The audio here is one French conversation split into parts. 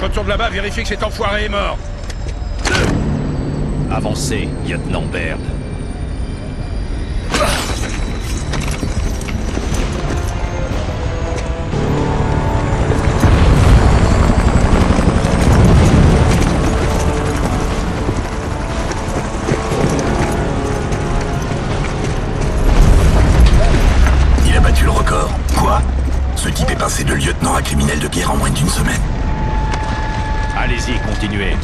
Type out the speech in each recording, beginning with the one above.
retourne là-bas, vérifie que cet enfoiré est mort. Avancez, lieutenant Baird. Il a battu le record. Quoi? Ce type est passé de lieutenant à criminel de guerre en moins d'une semaine. Allez-y, continuez.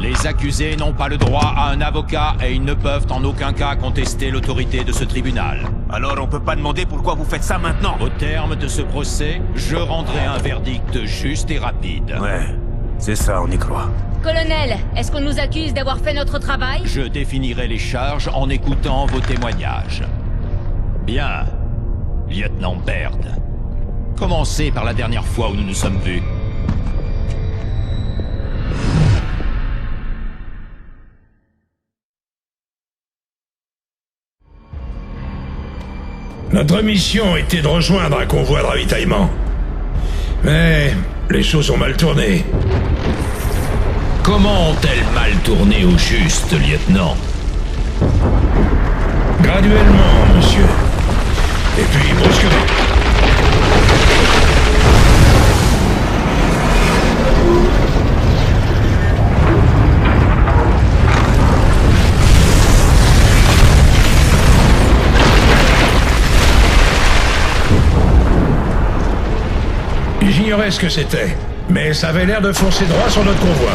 Les accusés n'ont pas le droit à un avocat et ils ne peuvent en aucun cas contester l'autorité de ce tribunal. Alors on peut pas demander pourquoi vous faites ça maintenant? Au terme de ce procès, je rendrai un verdict juste et rapide. Ouais, c'est ça, on y croit. Colonel, est-ce qu'on nous accuse d'avoir fait notre travail? Je définirai les charges en écoutant vos témoignages. Bien, lieutenant Baird. Commencez par la dernière fois où nous nous sommes vus. Notre mission était de rejoindre un convoi de ravitaillement. Mais les choses ont mal tourné. Comment ont-elles mal tourné au juste, lieutenant? Graduellement, monsieur. Et puis brusquement. J'ignorais ce que c'était, mais ça avait l'air de foncer droit sur notre convoi.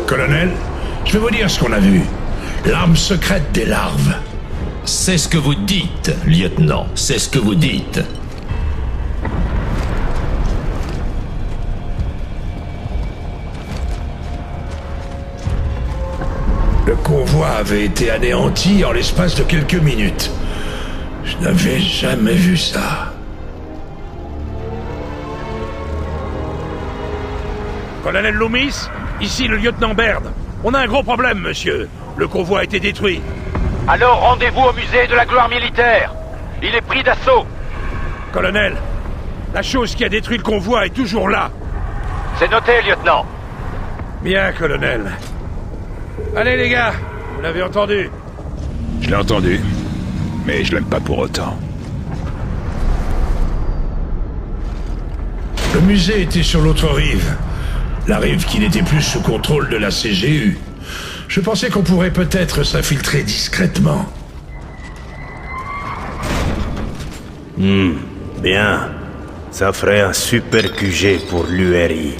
Colonel, je vais vous dire ce qu'on a vu. L'arme secrète des larves. C'est ce que vous dites, lieutenant. C'est ce que vous dites. Le convoi avait été anéanti en l'espace de quelques minutes. Je n'avais jamais vu ça. Colonel Loomis, ici le lieutenant Baird. On a un gros problème, monsieur. Le convoi a été détruit. Alors rendez-vous au musée de la gloire militaire. Il est pris d'assaut. Colonel, la chose qui a détruit le convoi est toujours là. C'est noté, lieutenant. Bien, colonel. Allez, les gars, vous l'avez entendu. Je l'ai entendu, mais je l'aime pas pour autant. Le musée était sur l'autre rive. La rive qui n'était plus sous contrôle de la CGU. Je pensais qu'on pourrait peut-être s'infiltrer discrètement. Bien. Ça ferait un super QG pour l'URI.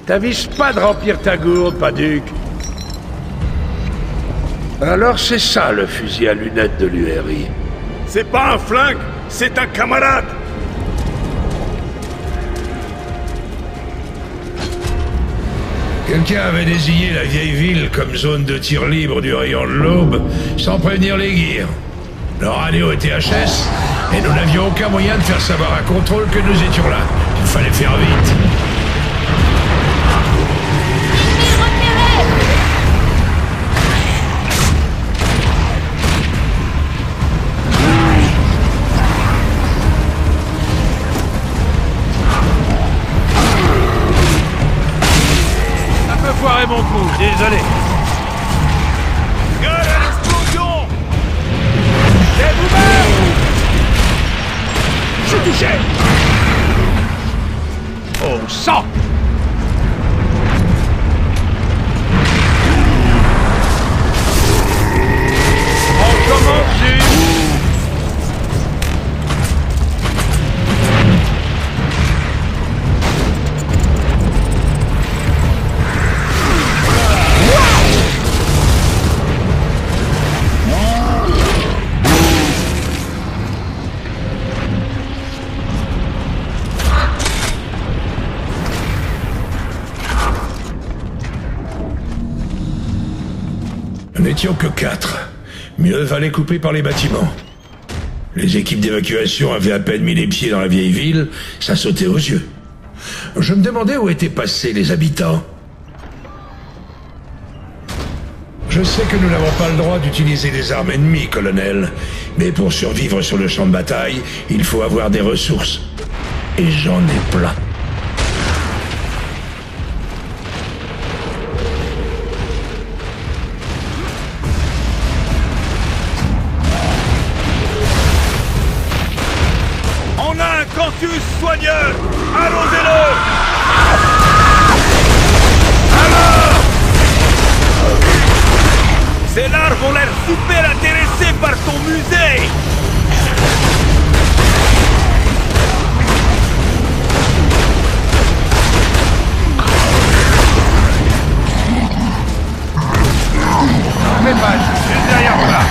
T'avises pas de remplir ta gourde, Paduc. Alors c'est ça le fusil à lunettes de l'URI. C'est pas un flingue, c'est un camarade. Quelqu'un avait désigné la vieille ville comme zone de tir libre du rayon de l'aube, sans prévenir les gears. Le radio était HS, et nous n'avions aucun moyen de faire savoir à contrôle que nous étions là. Il fallait faire vite. n'étions que 4. Mieux valait couper par les bâtiments. Les équipes d'évacuation avaient à peine mis les pieds dans la vieille ville, ça sautait aux yeux. Je me demandais où étaient passés les habitants. Je sais que nous n'avons pas le droit d'utiliser des armes ennemies, colonel, mais pour survivre sur le champ de bataille, il faut avoir des ressources. Et j'en ai plein. On a un Cantus soigneur! Allons-y-le! Alors! Ces larves ont l'air super intéressées par ton musée! Fais pas, je suis derrière toi!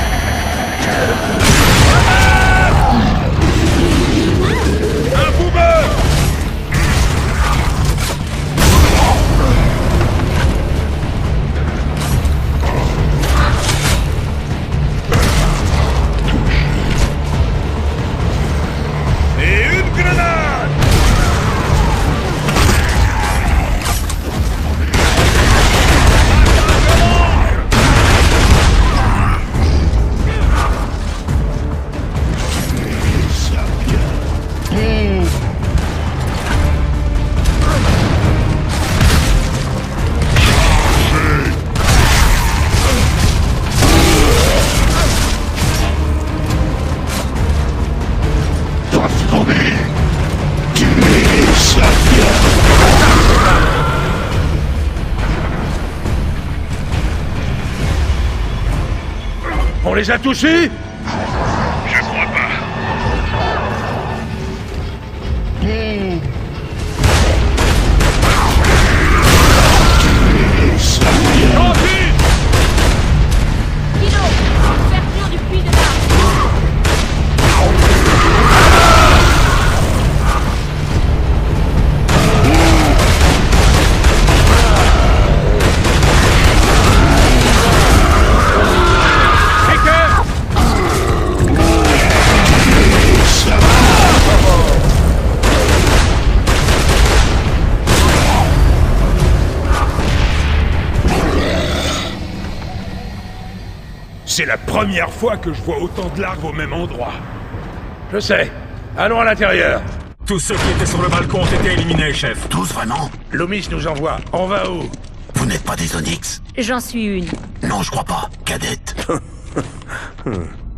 Un boomer! Et une grenade! On les a touchés? Je crois pas. Gentil! Kilo, ouverture du puits de l'arbre. C'est la première fois que je vois autant de larves au même endroit. Je sais. Allons à l'intérieur. Tous ceux qui étaient sur le balcon ont été éliminés, chef. Tous vraiment? Loomis nous envoie. On va où? Vous n'êtes pas des Onyx? J'en suis une. Non, je crois pas. Cadette.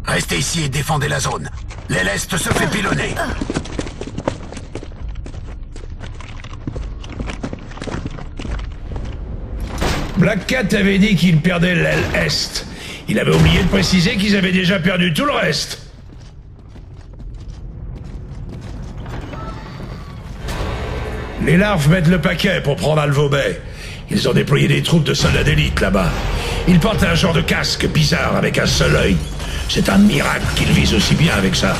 Restez ici et défendez la zone. L'Est se fait pilonner. Black Cat avait dit qu'il perdait l'aile Est. Il avait oublié de préciser qu'ils avaient déjà perdu tout le reste. Les larves mettent le paquet pour prendre Alvo Bay. Ils ont déployé des troupes de soldats d'élite là-bas. Ils portent un genre de casque bizarre avec un seul œil. C'est un miracle qu'ils visent aussi bien avec ça.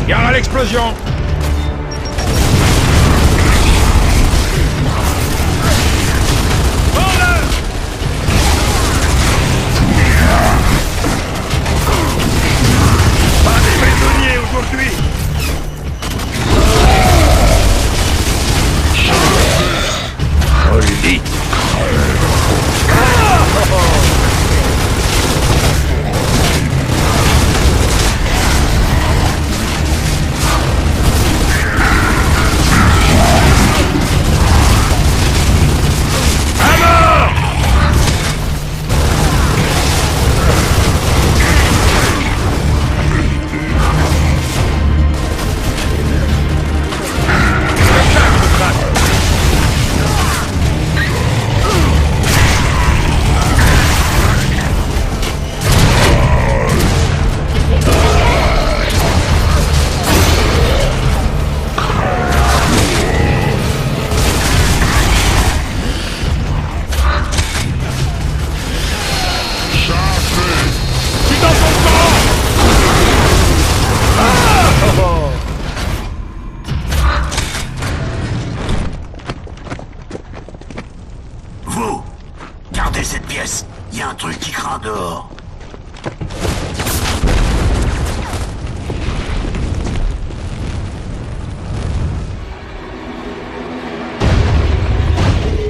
Gare à l'explosion! Pas des prisonniers aujourd'hui! Holy! un truc qui craint dehors.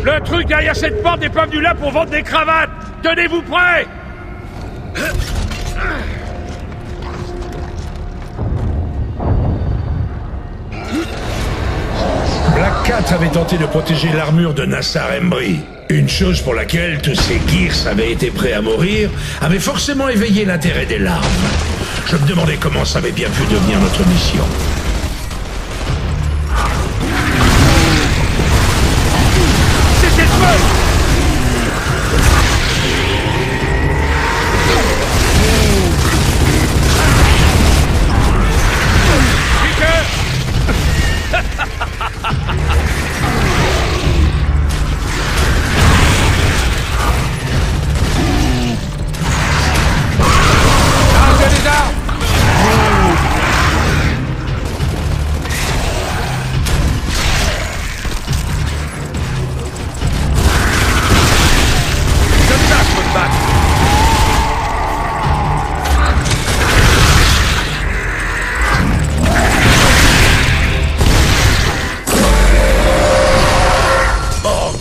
Le truc derrière cette porte n'est pas venu là pour vendre des cravates. Tenez-vous prêts! Black Cat avait tenté de protéger l'armure de Nassar Embry. Une chose pour laquelle tous ces Gears avaient été prêts à mourir avait forcément éveillé l'intérêt des larves. Je me demandais comment ça avait bien pu devenir notre mission. C'est cette meule!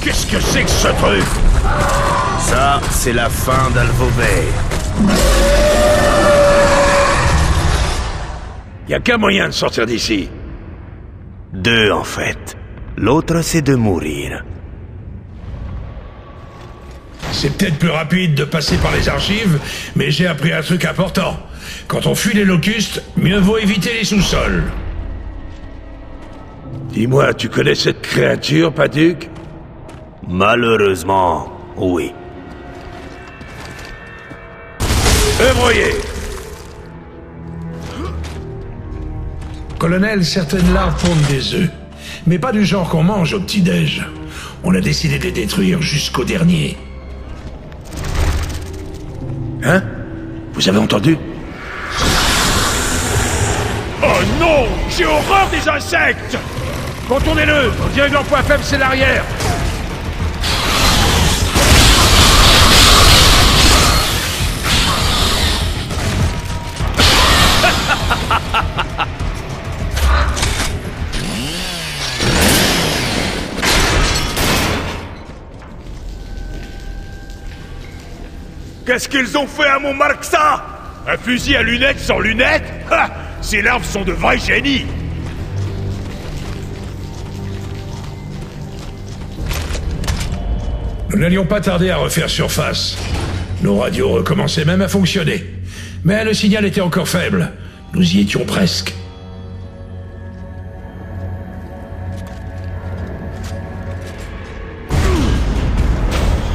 Qu'est-ce que c'est que ce truc? Ça, c'est la fin d'Alvo Bay. Y a qu'un moyen de sortir d'ici. Deux, en fait. L'autre, c'est de mourir. C'est peut-être plus rapide de passer par les archives, mais j'ai appris un truc important. Quand on fuit les locustes, mieux vaut éviter les sous-sols. Dis-moi, tu connais cette créature, Paduc? Malheureusement, oui. Œuvrier! Colonel, certaines larves pondent des œufs, mais pas du genre qu'on mange au petit-déj. On a décidé de les détruire jusqu'au dernier. Hein? Vous avez entendu? Oh non! J'ai horreur des insectes! Contournez-le! On dirait que leur point faible, c'est l'arrière! Qu'est-ce qu'ils ont fait à mon Marxa? Un fusil à lunettes sans lunettes? Ha! Ces larves sont de vrais génies! Nous n'allions pas tarder à refaire surface. Nos radios recommençaient même à fonctionner. Mais le signal était encore faible. Nous y étions presque.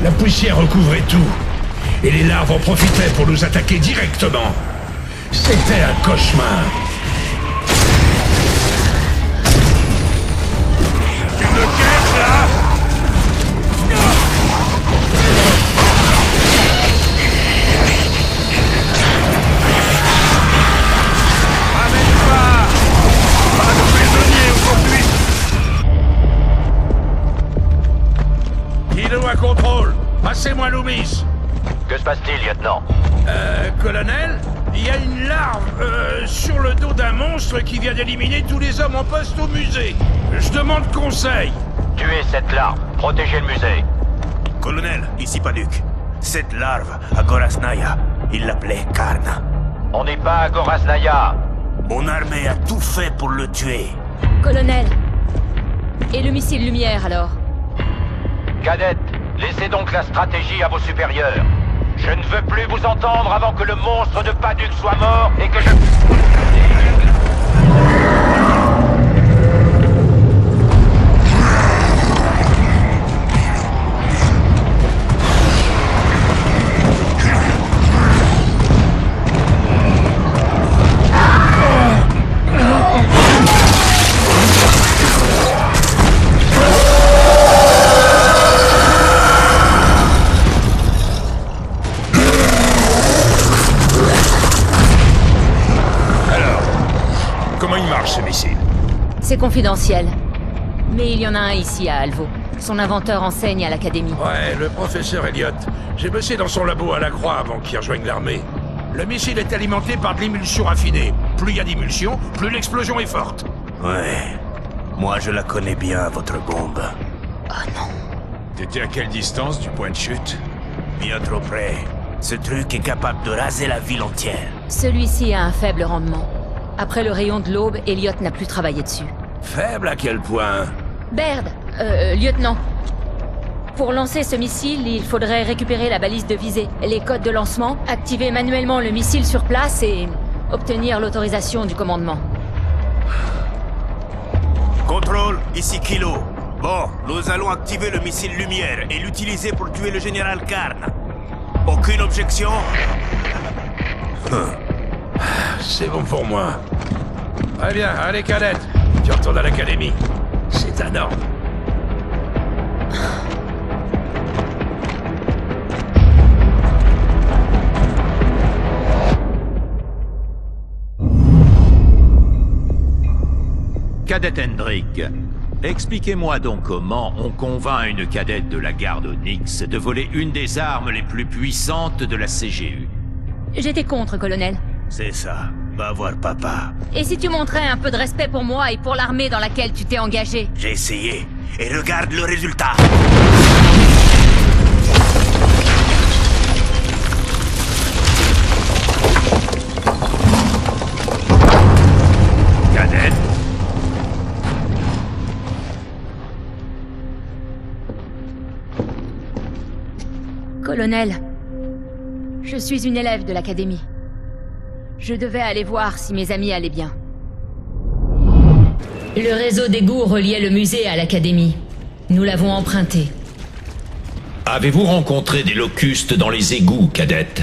La poussière recouvrait tout. Et les larves en profitaient pour nous attaquer directement. C'était un cauchemar. Tu me caches là? Ramène pas de prisonniers aujourd'hui. Dis-nous un contrôle. Passez-moi Loomis. Que se passe-t-il, lieutenant? Colonel, il y a une larve sur le dos d'un monstre qui vient d'éliminer tous les hommes en poste au musée. Je demande conseil. Tuez cette larve. Protégez le musée. Colonel, ici Paduc. Cette larve, à Gorasnaya, il l'appelait Karna. On n'est pas à Gorasnaya. Mon armée a tout fait pour le tuer. Colonel. Et le missile lumière, alors? Cadette, laissez donc la stratégie à vos supérieurs. Je ne veux plus vous entendre avant que le monstre de Paduc soit mort et que je... Comment il marche ce missile? C'est confidentiel. Mais il y en a un ici à Alvo. Son inventeur enseigne à l'académie. Ouais, le professeur Elliott. J'ai bossé dans son labo à la Croix avant qu'il rejoigne l'armée. Le missile est alimenté par de l'émulsion raffinée. Plus il y a d'émulsion, plus l'explosion est forte. Ouais. Moi, je la connais bien, votre bombe. Oh non. T'étais à quelle distance du point de chute? Bien trop près. Ce truc est capable de raser la ville entière. Celui-ci a un faible rendement. Après le rayon de l'aube, Elliott n'a plus travaillé dessus. Faible à quel point? Baird, lieutenant. Pour lancer ce missile, il faudrait récupérer la balise de visée, les codes de lancement, activer manuellement le missile sur place et obtenir l'autorisation du commandement. Contrôle, ici Kilo. Bon, nous allons activer le missile lumière et l'utiliser pour tuer le général Karn. Aucune objection? C'est bon pour moi. Très bien, allez cadette, tu retournes à l'académie. C'est un ordre. Cadette Hendrik, expliquez-moi donc comment on convainc une cadette de la garde Onyx de voler une des armes les plus puissantes de la CGU. J'étais contre, colonel. C'est ça. Va voir papa. Et si tu montrais un peu de respect pour moi et pour l'armée dans laquelle tu t'es engagé? J'ai essayé. Et regarde le résultat. Cadette. Colonel, je suis une élève de l'académie. Je devais aller voir si mes amis allaient bien. Le réseau d'égouts reliait le musée à l'académie. Nous l'avons emprunté. Avez-vous rencontré des locustes dans les égouts, cadette?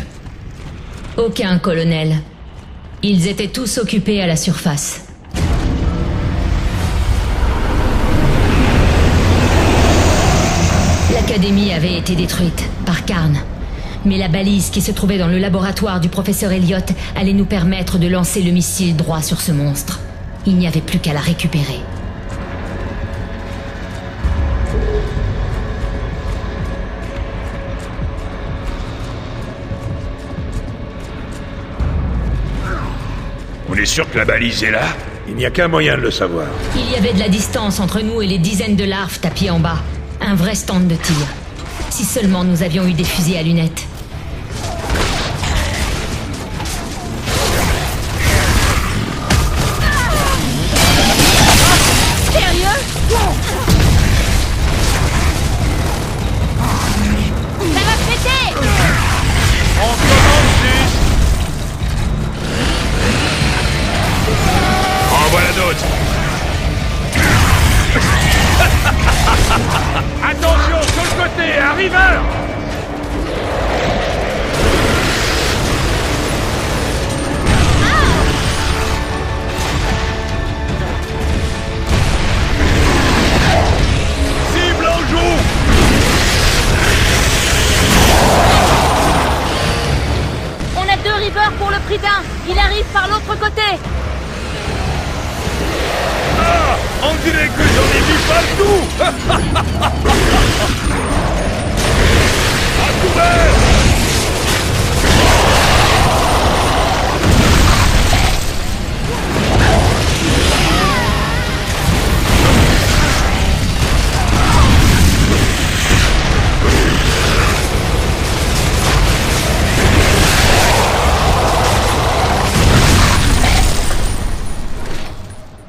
Aucun, colonel. Ils étaient tous occupés à la surface. L'académie avait été détruite par Karn. Mais la balise qui se trouvait dans le laboratoire du professeur Elliott allait nous permettre de lancer le missile droit sur ce monstre. Il n'y avait plus qu'à la récupérer. On est sûr que la balise est là? Il n'y a qu'un moyen de le savoir. Il y avait de la distance entre nous et les dizaines de larves tapis en bas. Un vrai stand de tir. Si seulement nous avions eu des fusils à lunettes. Sérieux? Ça va péter! On commence juste. En voilà d'autres! Attention, sur le côté, un riveur! Cible en joue! On a 2 rivers pour le prix d'un. Il arrive par l'autre côté. Ah! On dirait que j'en ai vu partout! À couvert!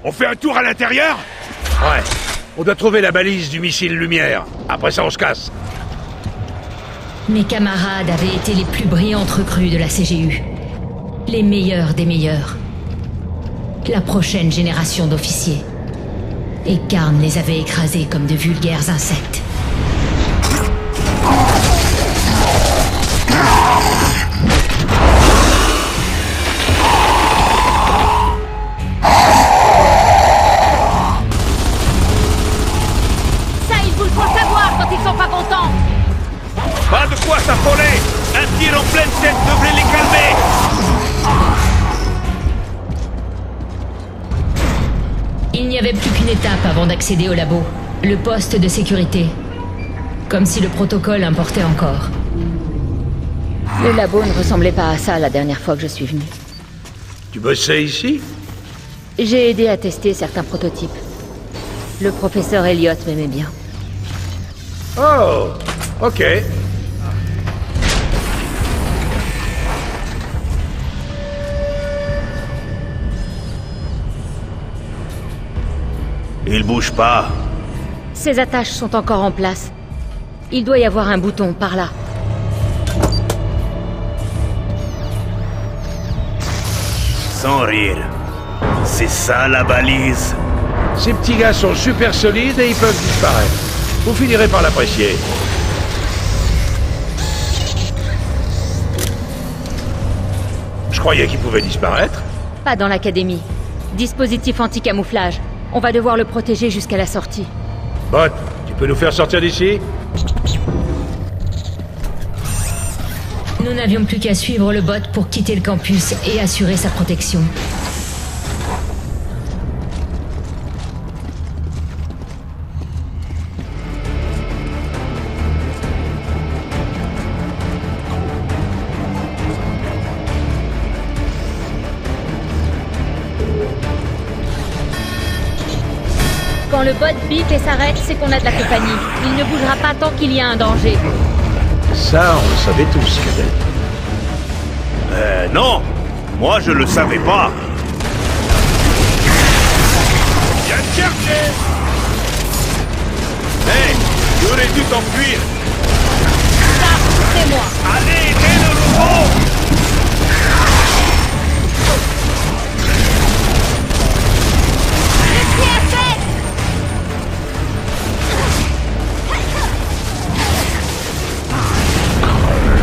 On fait un tour à l'intérieur? Ouais. On doit trouver la balise du missile lumière. Après ça, on se casse. Mes camarades avaient été les plus brillantes recrues de la CGU. Les meilleurs des meilleurs. La prochaine génération d'officiers. Et Karn les avait écrasés comme de vulgaires insectes. Ça, il vous le faut savoir quand ils sont pas contents! Pas de quoi s'affoler! Un tir en pleine tête devrait les calmer! Il n'y avait plus qu'une étape avant d'accéder au labo. Le poste de sécurité. Comme si le protocole importait encore. Le labo ne ressemblait pas à ça la dernière fois que je suis venue. Tu bossais ici? J'ai aidé à tester certains prototypes. Le professeur Elliot m'aimait bien. Oh, ok. Il bouge pas. Ces attaches sont encore en place. Il doit y avoir un bouton par là. Sans rire. C'est ça la balise. Ces petits gars sont super solides et ils peuvent disparaître. Vous finirez par l'apprécier. Je croyais qu'ils pouvaient disparaître. Pas dans l'académie. Dispositif anti-camouflage. On va devoir le protéger jusqu'à la sortie. Bot, tu peux nous faire sortir d'ici? Nous n'avions plus qu'à suivre le bot pour quitter le campus et assurer sa protection. Quand le bot bip et s'arrête, c'est qu'on a de la compagnie. Il ne bougera pas tant qu'il y a un danger. Ça, on le savait tous, Cadet. Non. Moi, je le savais pas. Viens te chercher! Hey, tu aurais dû t'enfuir. Ça, c'est moi. Allez, aidez le robot!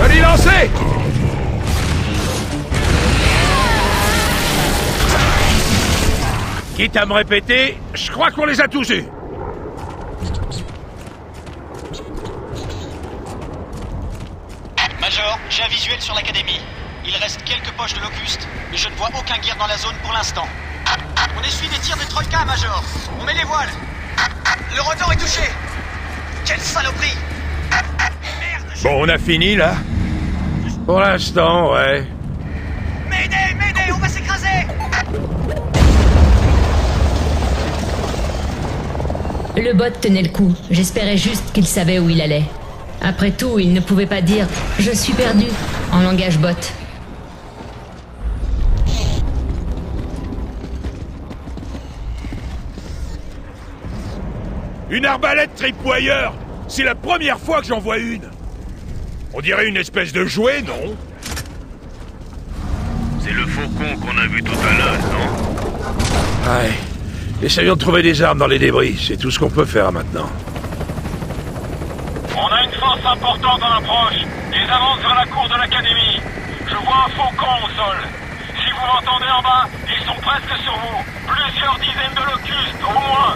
Allez, lancez! Quitte à me répéter, je crois qu'on les a tous eus. Major, j'ai un visuel sur l'académie. Il reste quelques poches de locustes, mais je ne vois aucun gear dans la zone pour l'instant. On essuie des tirs de Troïka, Major. On met les voiles. Le rotor est touché. Quelle saloperie! Merde! Bon, on a fini, là? Pour l'instant, ouais. Mayday, Mayday, on va s'écraser! Le bot tenait le coup. J'espérais juste qu'il savait où il allait. Après tout, il ne pouvait pas dire « Je suis perdu » en langage bot. Une arbalète tripwire! C'est la première fois que j'en vois une! On dirait une espèce de jouet, non? C'est le faucon qu'on a vu tout à l'heure, non? Ouais. Essayons de trouver des armes dans les débris. C'est tout ce qu'on peut faire maintenant. On a une force importante en approche. Ils avancent vers la cour de l'académie. Je vois un faucon au sol. Si vous m'entendez en bas, ils sont presque sur vous. Plusieurs dizaines de locustes, au moins.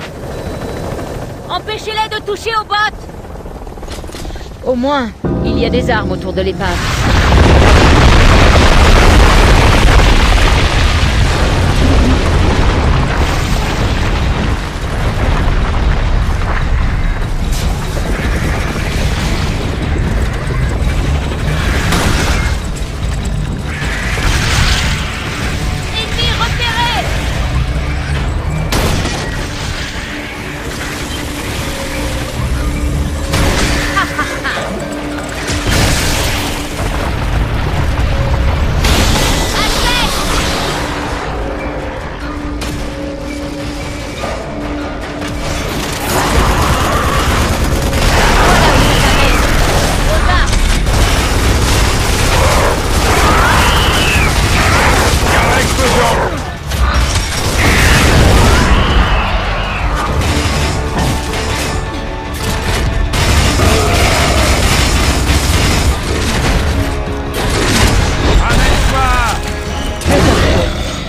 Empêchez-les de toucher au bot! Au moins, il y a des armes autour de l'épave.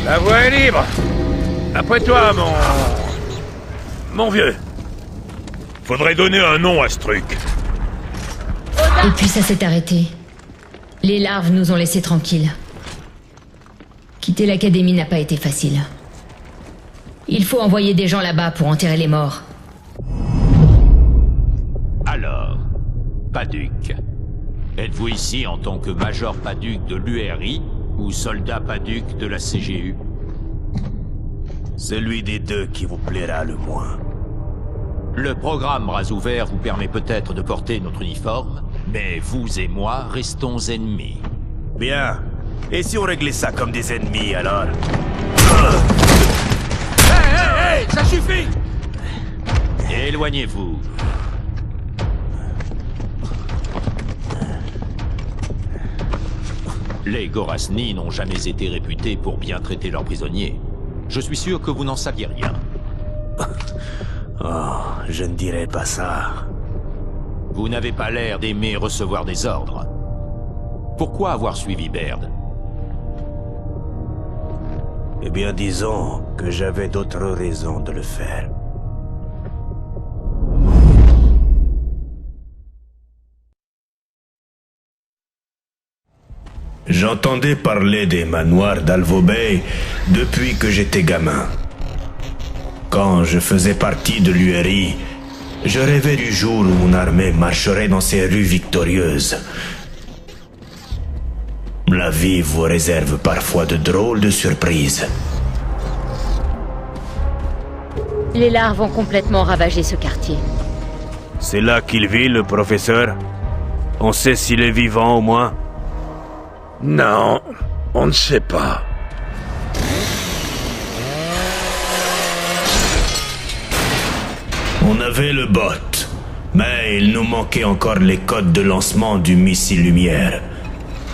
La voie est libre. Après toi, mon vieux. Faudrait donner un nom à ce truc. Et puis ça s'est arrêté. Les larves nous ont laissés tranquilles. Quitter l'académie n'a pas été facile. Il faut envoyer des gens là-bas pour enterrer les morts. Alors, Paduc. Êtes-vous ici en tant que Major Paduc de l'URI ou soldat Paduc de la CGU? Celui des deux qui vous plaira le moins. Le programme Bras ouverts vous permet peut-être de porter notre uniforme, mais vous et moi restons ennemis. Bien. Et si on réglait ça comme des ennemis, alors? Hey, ça suffit! Éloignez-vous. Les Gorasni n'ont jamais été réputés pour bien traiter leurs prisonniers. Je suis sûr que vous n'en saviez rien. Oh, je ne dirais pas ça. Vous n'avez pas l'air d'aimer recevoir des ordres. Pourquoi avoir suivi Baird? Eh bien, disons que j'avais d'autres raisons de le faire. J'entendais parler des manoirs d'Alvo Bay depuis que j'étais gamin. Quand je faisais partie de l'URI, je rêvais du jour où mon armée marcherait dans ces rues victorieuses. La vie vous réserve parfois de drôles de surprises. Les larves ont complètement ravagé ce quartier. C'est là qu'il vit, le professeur? On sait s'il est vivant au moins? Non, on ne sait pas. On avait le bot, mais il nous manquait encore les codes de lancement du missile lumière.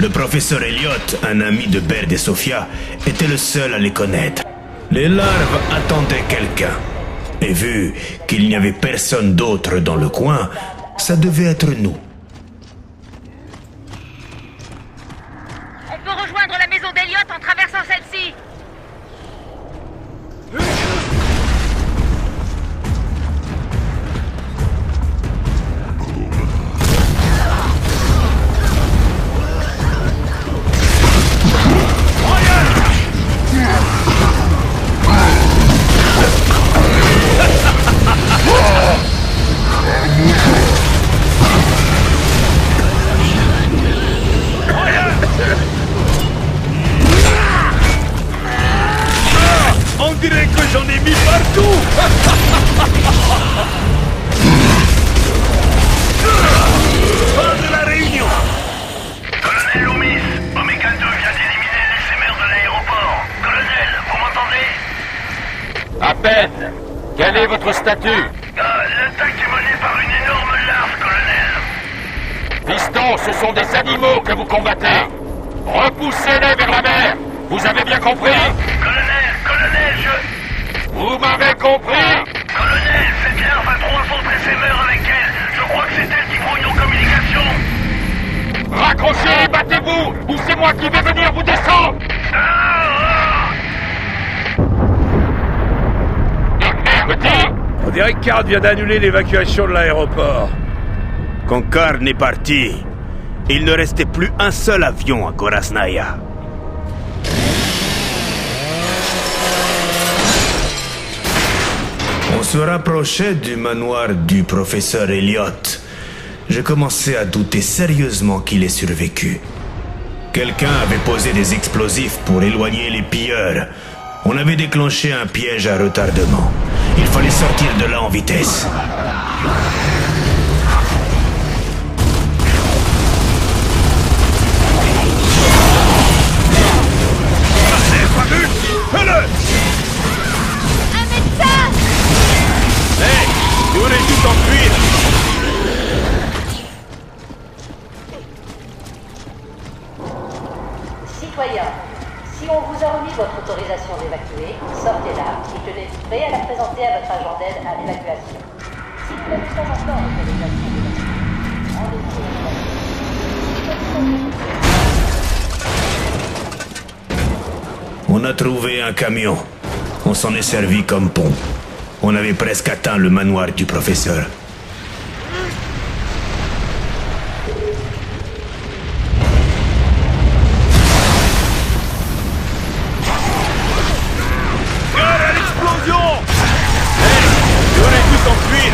Le professeur Elliott, un ami de Baird et Sophia, était le seul à les connaître. Les larves attendaient quelqu'un. Et vu qu'il n'y avait personne d'autre dans le coin, ça devait être nous. On peut rejoindre la maison d'Elliott en traversant celle-ci. On dirait que j'en ai mis partout. Fin de la réunion. Colonel Loomis, Omega 2 vient d'éliminer les SMR de l'aéroport. Colonel, vous m'entendez? À peine. Quel est votre statut? L'attaque est menée par une énorme larve, colonel. Pistons, ce sont des animaux que vous combattez. Repoussez-les vers la mer. Vous avez bien compris? Colonel, je... Vous m'avez compris? Colonel, cette larve a 3 autres SMR avec elle. Je crois que c'est elle qui brouille nos communications. Raccrochez, battez-vous, ou c'est moi qui vais venir vous descendre. Petit, On dirait que Card vient d'annuler l'évacuation de l'aéroport. Quand Karn est parti, il ne restait plus un seul avion à Gorasnaya. On se rapprochait du manoir du professeur Elliott. Je commençais à douter sérieusement qu'il ait survécu. Quelqu'un avait posé des explosifs pour éloigner les pilleurs. On avait déclenché un piège à retardement. Il fallait sortir de là en vitesse. Fais-le! Un médecin! Hey! Nous on est tout en cuir! Citoyens, si on vous a remis votre autorisation d'évacuer, sortez-la et je l'ai prêt à la présenter à votre agent d'aide à l'évacuation. Si vous n'avez pas encore l'autorisation d'évacuer, rendez-vous à l'évacuation. On a trouvé un camion. On s'en est servi comme pont. On avait presque atteint le manoir du professeur. Gare à l'explosion! s'enfuir.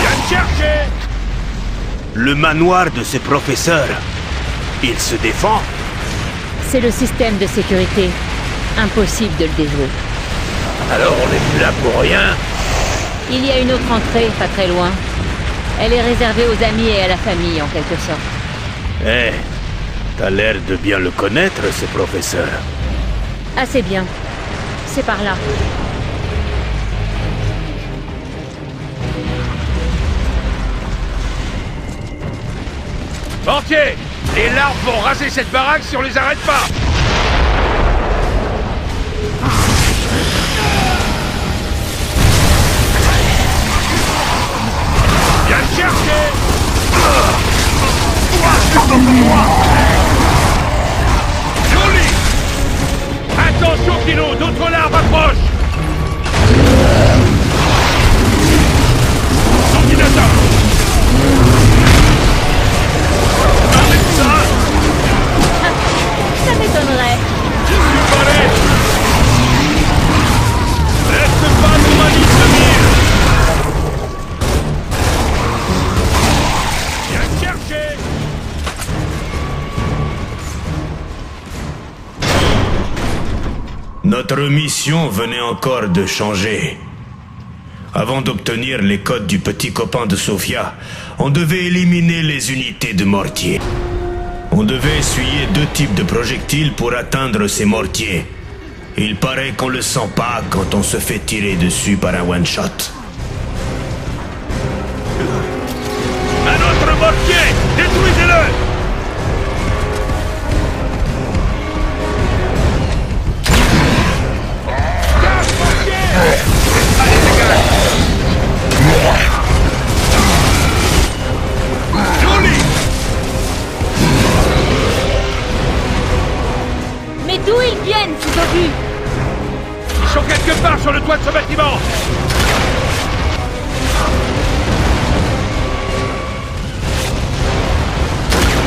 Viens me chercher. Le manoir de ces professeurs, il se défend? C'est le système de sécurité. Impossible de le déjouer. Alors on n'est plus là pour rien? Il y a une autre entrée, pas très loin. Elle est réservée aux amis et à la famille, en quelque sorte. Eh, t'as l'air de bien le connaître, ce professeur. Assez bien. C'est par là. Mortier, les larves vont raser cette baraque si on les arrête pas. Viens me chercher. Joli. Attention, Kilo, d'autres larves approchent. Ordinateur. Ça m'étonnerait. Je suis paré. Reste pas sur ma liste de mire. Viens me chercher. Notre mission venait encore de changer. Avant d'obtenir les codes du petit copain de Sofia, on devait éliminer les unités de mortier. On devait essuyer 2 types de projectiles pour atteindre ces mortiers. Il paraît qu'on le sent pas quand on se fait tirer dessus par un one-shot. Un autre mortier. Détruisez-le. Mais d'où ils viennent, ces obus? Ils sont quelque part sur le toit de ce bâtiment.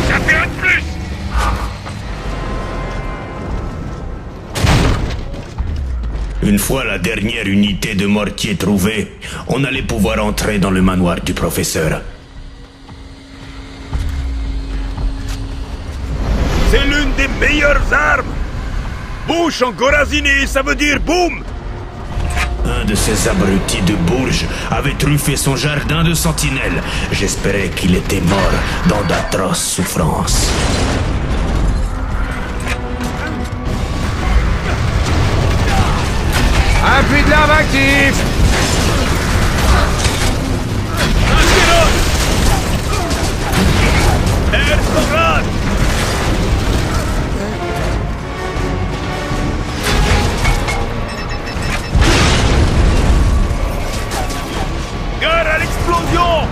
Ça fait un de plus. Une fois la dernière unité de mortier trouvée, on allait pouvoir entrer dans le manoir du professeur. C'est l'une des meilleures armes. Bouche en Gorazini, ça veut dire boum. Un de ces abrutis de Bourges avait truffé son jardin de sentinelles. J'espérais qu'il était mort dans d'atroces souffrances. Appui de l'arme actif. Gare à l'explosion.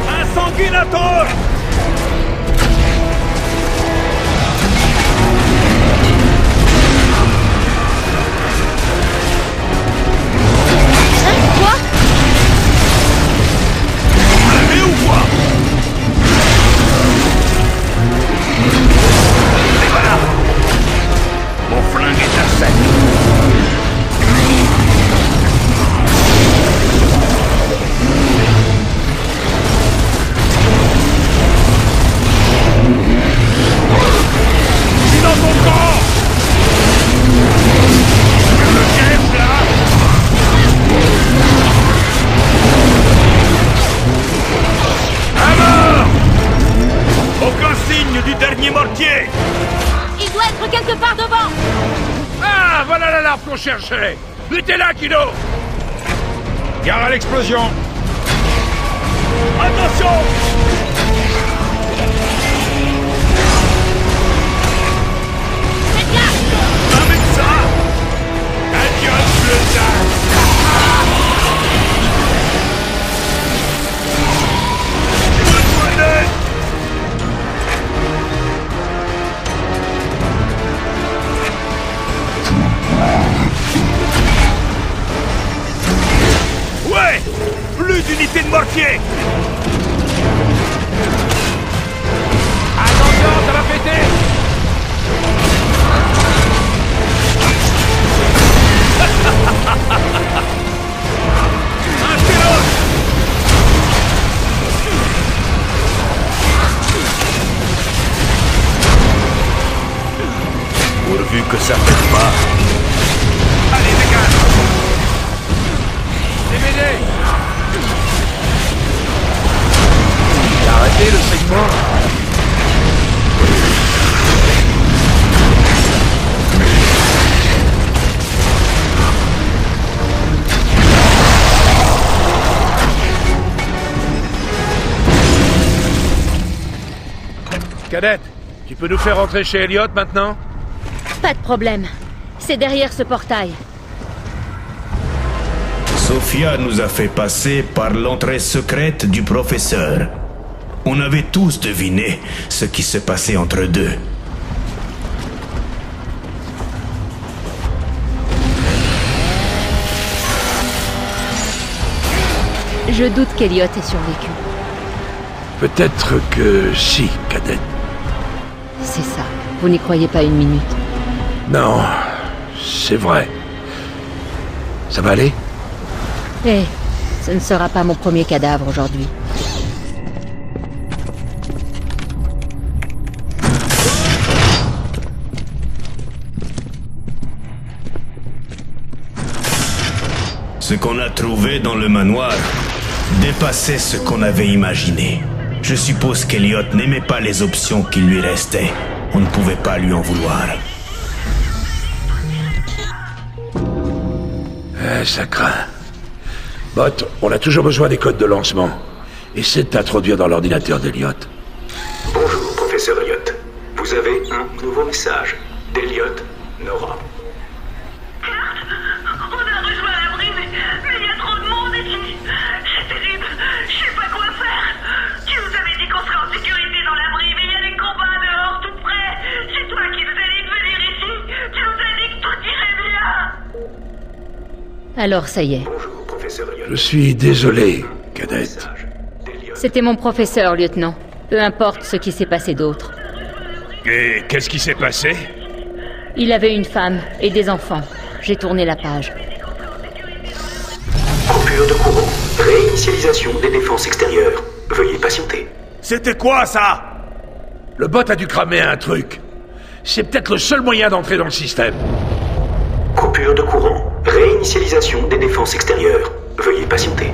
Un sanguinator. Il doit être quelque part devant. Ah, voilà la larve qu'on cherchait. Luttez là, Kilo. Gare à l'explosion. Attention. Faites gaffe. Avec ça. Adieu, le sac. Ouais. Plus d'unités de mortier. Attention, ça va péter. Cadette, tu peux nous faire rentrer chez Elliot maintenant? Pas de problème. C'est derrière ce portail. Sophia nous a fait passer par l'entrée secrète du professeur. On avait tous deviné ce qui se passait entre deux. Je doute qu'Elliot ait survécu. Peut-être que si, Cadette. C'est ça. Vous n'y croyez pas une minute. Non, c'est vrai. Ça va aller? Eh, ce ne sera pas mon premier cadavre aujourd'hui. Ce qu'on a trouvé dans le manoir dépassait ce qu'on avait imaginé. Je suppose qu'Elliot n'aimait pas les options qui lui restaient. On ne pouvait pas lui en vouloir. Ça craint. Bot, on a toujours besoin des codes de lancement. Essaie de t'introduire dans l'ordinateur d'Elliot. Bonjour, professeur Elliot. Vous avez un nouveau message d'Elliot Nora. On a rejoint l'abri, mais il y a trop de monde ici. C'est terrible. Je sais pas quoi faire. Tu nous avais dit qu'on serait en sécurité dans l'abri, mais il y a des combats dehors tout près. C'est toi qui nous as dit de venir ici. Tu nous as dit que tout irait bien. Alors ça y est. Bonjour, professeur Elliot. Je suis désolé, Cadette. C'était mon professeur, lieutenant. Peu importe ce qui s'est passé d'autre. Et qu'est-ce qui s'est passé? Il avait une femme et des enfants. J'ai tourné la page. Coupure de courant. Réinitialisation des défenses extérieures. Veuillez patienter. C'était quoi, ça? Le bot a dû cramer un truc. C'est peut-être le seul moyen d'entrer dans le système. Coupure de courant. Réinitialisation des défenses extérieures. Veuillez patienter.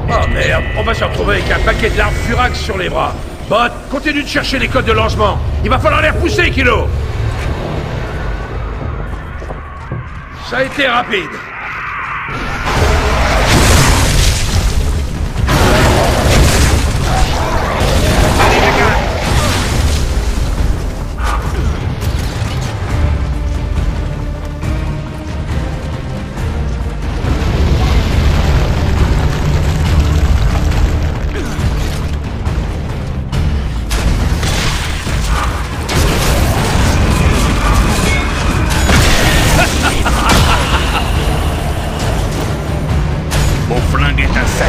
Oh merde, on va se retrouver avec un paquet de larves furax sur les bras. Bot, continue de chercher les codes de lancement. Il va falloir les repousser, Kilo. Ça a été rapide. Mon flingue est un sac.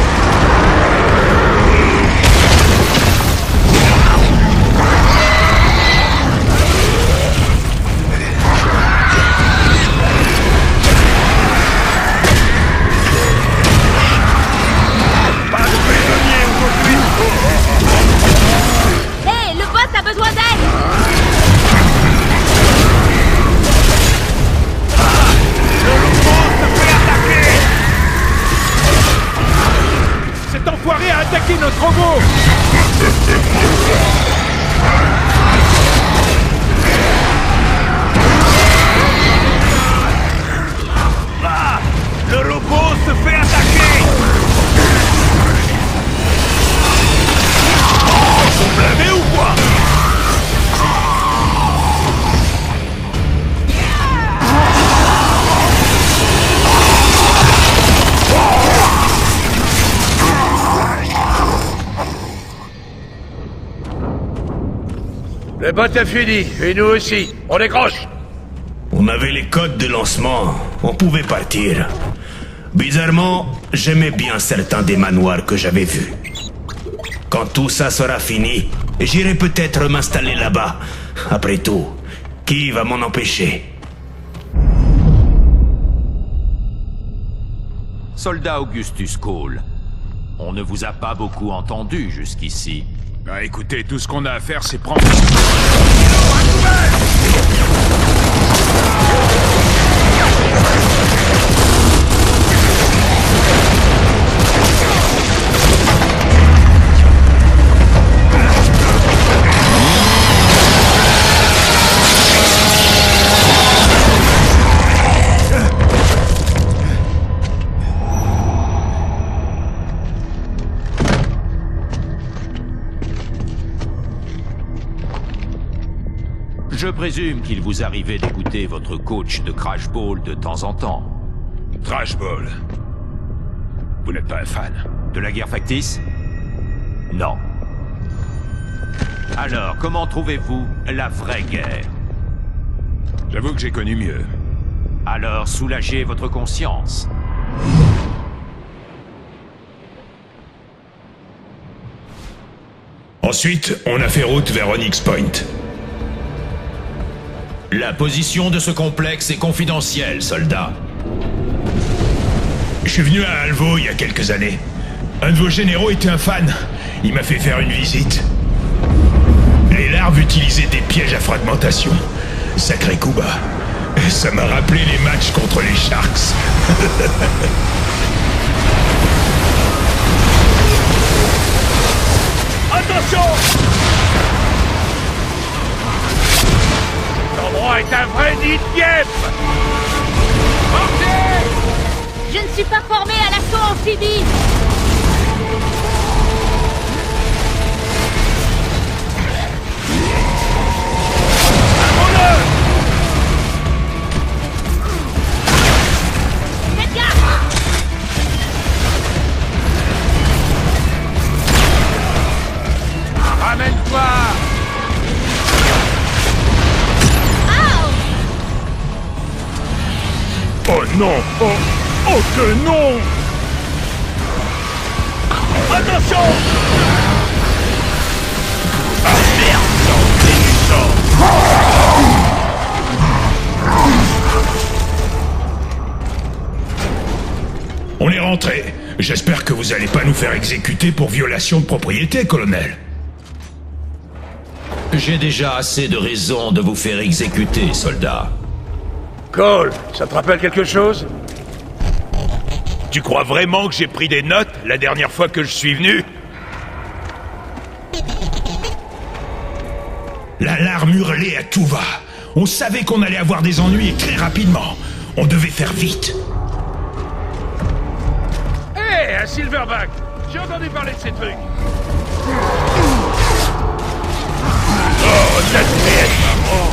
Pas de prisonniers aujourd'hui. Hé, le boss a besoin d'aide! Cet enfoiré a attaqué notre robot. Ah, le robot se fait attaquer. Ils sont blindés ou quoi? Le bot a fini, et nous aussi. On décroche. On avait les codes de lancement. On pouvait partir. Bizarrement, j'aimais bien certains des manoirs que j'avais vus. Quand tout ça sera fini, j'irai peut-être m'installer là-bas. Après tout, qui va m'en empêcher? Soldat Augustus Cole, on ne vous a pas beaucoup entendu jusqu'ici. Ah, écoutez, tout ce qu'on a à faire, c'est prendre... Je présume qu'il vous arrivait d'écouter votre coach de Crash Ball de temps en temps. Crash Ball. Vous n'êtes pas un fan? De la guerre factice? Non. Alors, comment trouvez-vous la vraie guerre? J'avoue que j'ai connu mieux. Alors, soulagez votre conscience. Ensuite, on a fait route vers Onyx Point. La position de ce complexe est confidentielle, soldat. Je suis venu à Alvo il y a quelques années. Un de vos généraux était un fan. Il m'a fait faire une visite. Les larves utilisaient des pièges à fragmentation. Sacré coup bas. Ça m'a rappelé les matchs contre les Sharks. Attention! Cet endroit est un vrai nid de guêpes! Portez! Je ne suis pas formé à l'assaut amphibie. Faites gaffe! Ramène-toi! Oh non! Oh que non! Attention! Ah merde! Sortez du sang! On est rentré. J'espère que vous allez pas nous faire exécuter pour violation de propriété, colonel. J'ai déjà assez de raisons de vous faire exécuter, soldat. Cole, ça te rappelle quelque chose? Tu crois vraiment que j'ai pris des notes la dernière fois que je suis venu? L'alarme hurlait à tout va. On savait qu'on allait avoir des ennuis et très rapidement. On devait faire vite. Hé, un silverback! J'ai entendu parler de ces trucs! Oh, ça devait être marrant!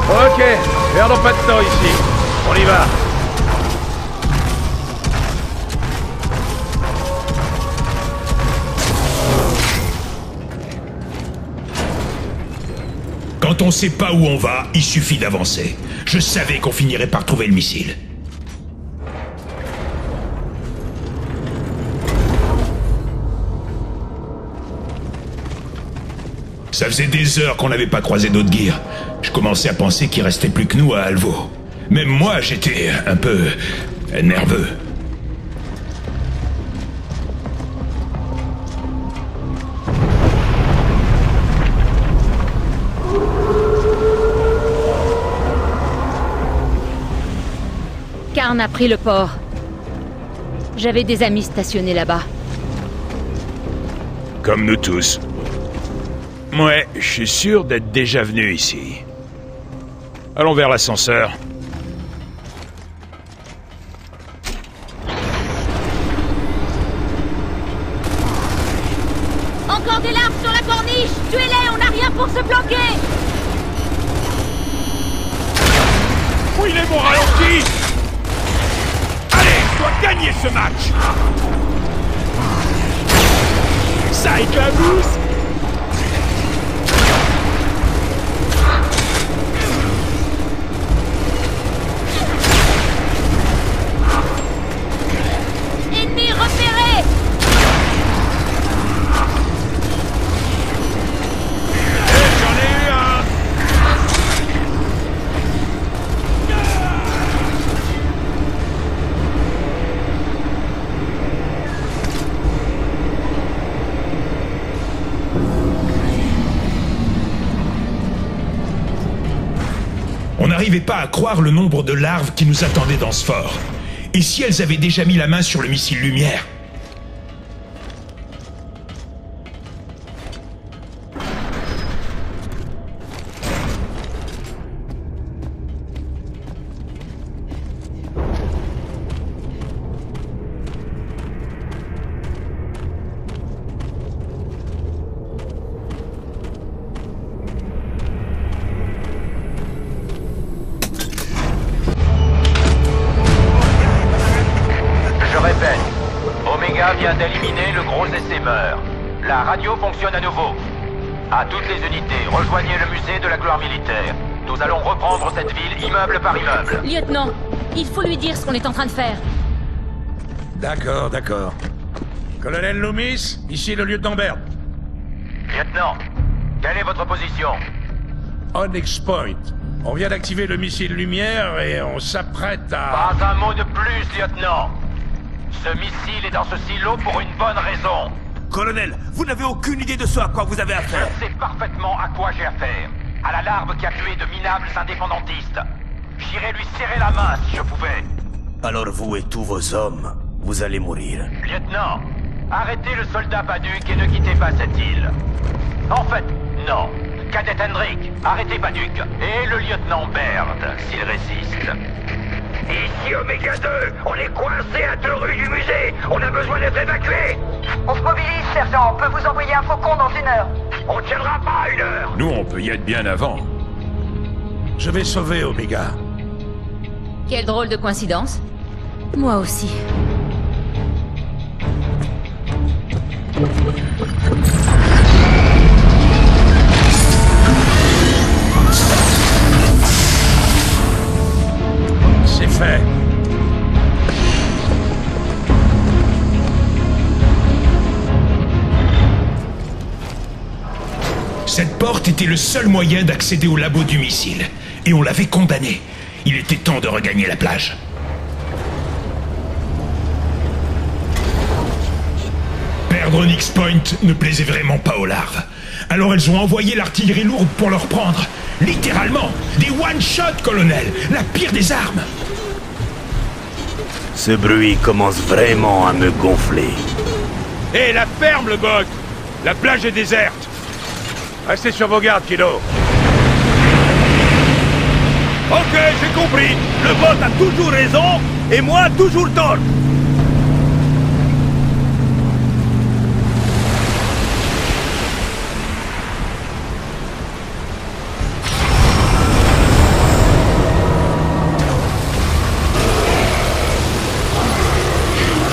Ok, perdons pas de temps ici. On y va. Quand on sait pas où on va, il suffit d'avancer. Je savais qu'on finirait par trouver le missile. Ça faisait des heures qu'on n'avait pas croisé d'autres gears. Je commençais à penser qu'il restait plus que nous à Alvo. Même moi, j'étais un peu nerveux. Karn a pris le port. J'avais des amis stationnés là-bas. Comme nous tous. Ouais, je suis sûr d'être déjà venu ici. Allons vers l'ascenseur. biche! Tuez-les, on n'a rien pour se planquer! Oui, il est mon ralenti! Allez, je dois gagner ce match! Ça éclabousse! Ennemi repéré! J'en ai eu un! On n'arrivait pas à croire le nombre de larves qui nous attendaient dans ce fort. Et si elles avaient déjà mis la main sur le missile lumière? Je répète, Omega vient d'éliminer le gros essaimeur. La radio fonctionne à nouveau. À toutes les unités, rejoignez le musée de la gloire militaire. Nous allons reprendre cette ville immeuble par immeuble. Lieutenant, il faut lui dire ce qu'on est en train de faire. D'accord, d'accord. Colonel Loomis, ici le lieutenant Baird. Lieutenant, quelle est votre position? Onyx Point. On vient d'activer le missile lumière et on s'apprête à... Pas un mot de plus, lieutenant. Ce missile est dans ce silo pour une bonne raison. Colonel, vous n'avez aucune idée de ce à quoi vous avez affaire. Je sais parfaitement à quoi j'ai affaire. À la larve qui a tué de minables indépendantistes. J'irai lui serrer la main si je pouvais. Alors vous et tous vos hommes, vous allez mourir. Lieutenant, arrêtez le soldat Paduc et ne quittez pas cette île. En fait, non. Cadet Hendrik, arrêtez Paduc. Et le lieutenant Baird, s'il résiste. Ici Omega 2, on est coincé à 2 rues du musée. On a besoin d'être évacué. On se mobilise, sergent. On peut vous envoyer un faucon dans 1 heure. On tiendra pas 1 heure. Nous, on peut y être bien avant. Je vais sauver Omega. Quelle drôle de coïncidence. Moi aussi. C'est fait. Cette porte était le seul moyen d'accéder au labo du missile. Et on l'avait condamné. Il était temps de regagner la plage. Perdre Onyx Point ne plaisait vraiment pas aux larves. Alors elles ont envoyé l'artillerie lourde pour leur prendre. Littéralement, des one-shots, colonel, la pire des armes. Ce bruit commence vraiment à me gonfler. Hé, la ferme, le bug! La plage est déserte. Restez sur vos gardes, kiddo. Ok, j'ai compris. Le bot a toujours raison, et moi toujours tort.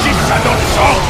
J'ai ça dans le sang.